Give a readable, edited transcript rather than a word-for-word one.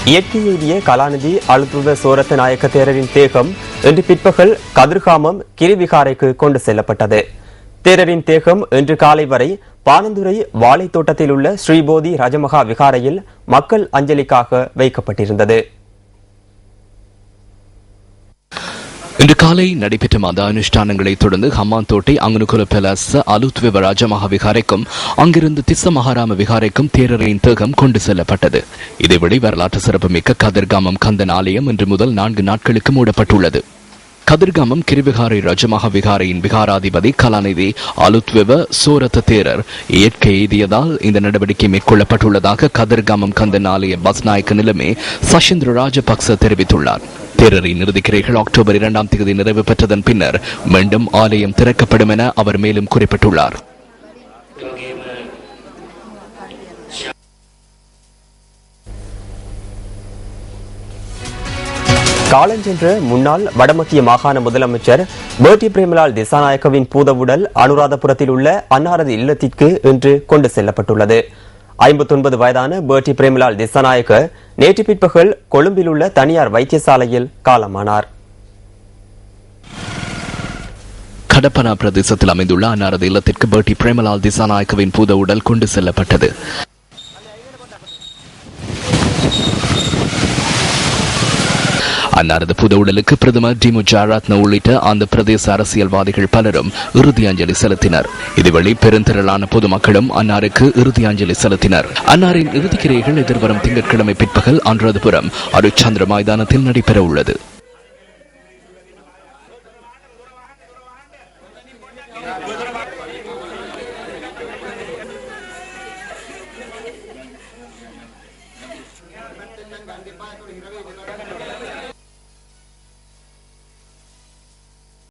இயற்கையெய்திய கலாநிதி அழுத்துவ சோரத்த நாயக்க தேரரின் தேகம் இன்று பிற்பகல் கதிர்காமம் கிரிவிகாரைக்கு கொண்டு செல்லப்பட்டது. தேரரின் தேகம் இன்று காலை வரை பானந்துறை வாழை தோட்டத்தில் உள்ள ஸ்ரீபோதி ரஜமகா விகாரையில் மக்கள் அஞ்சலிக்காக வைக்கப்பட்டிருந்தது. இன்று காலை நடைபெற்ற மத அனுஷ்டானங்களை தொடர்ந்து ஹம்மாந்தோட்டை அங்குனுகுல பெலஸ் அலுத்விவ ராஜமகா விகாரைக்கும் அங்கிருந்து திஸ்ஸ மகாராம விகாரைக்கும் தேரரின் தேகம் கொண்டு செல்லப்பட்டது. இதேவேளை வரலாற்று சிறப்புமிக்க கதிர்காமம் கந்தன் ஆலயம் இன்று முதல் 4 நாட்களுக்கு மூடப்பட்டுள்ளது. கதிர்காமம் கிரிவிகாரை ராஜமகா விகாரையின் விகாராதிபதி கலாநிதி அலுத்விவ சோரத்த தேரர் இயற்கை எய்தியதால் இந்த நடவடிக்கை மேற்கொள்ளப்பட்டுள்ளதாக கதிர்காமம் கந்தன் ஆலய பஸ்நாயக்க நிலைமை சஷிந்திர ராஜபக்ச தெரிவித்துள்ளார். தேரரின் இறுதிக்கிரைகள் அக்டோபர் 2ஆம் தேதி நிறைவு பெற்றதன் பின்னர் மீண்டும் ஆலயம் திறக்கப்படும் என அவர் மேலும் குறிப்பிட்டுள்ளார். காலஞ்சென்ற முன்னாள் வடமத்திய மாகாண முதலமைச்சர் பேர்டி பிரேமலால் திசாநாயக்கவின் பூதவுடல் அனுராதபுரத்தில் உள்ள அன்னாரது இல்லத்திற்கு இன்று கொண்டு செல்லப்பட்டுள்ளது. 59 வயதான பேர்டி பிரேமலால் திசாநாயக்க நேற்று பிற்பகல் கொழும்பில் உள்ள தனியார் வைத்தியசாலையில் காலமானார். கடப்பனா பிரதேசத்தில் அமைந்துள்ள அன்னாரது இல்லத்திற்கு பேர்டி பிரேமலால் திசாநாயக்கவின் பூதவுடல் கொண்டு செல்லப்பட்டது. அன்னாரது புதவுடலுக்கு பிரதமர் டி முஜாரத்ன உள்ளிட்ட அந்த பிரதேச அரசியல்வாதிகள் பலரும் இறுதி அஞ்சலி செலுத்தினர். இதுவழி பெருந்திரளான பொதுமக்களும் அன்னாருக்கு இறுதி அஞ்சலி செலுத்தினர். அன்னாரின் இறுதிக்கிரைகள் எதிர்வரும் திங்கட்கிழமை பிற்பகல் அனுராதபுரம் அருட்சந்திர மைதானத்தில் நடைபெற உள்ளது.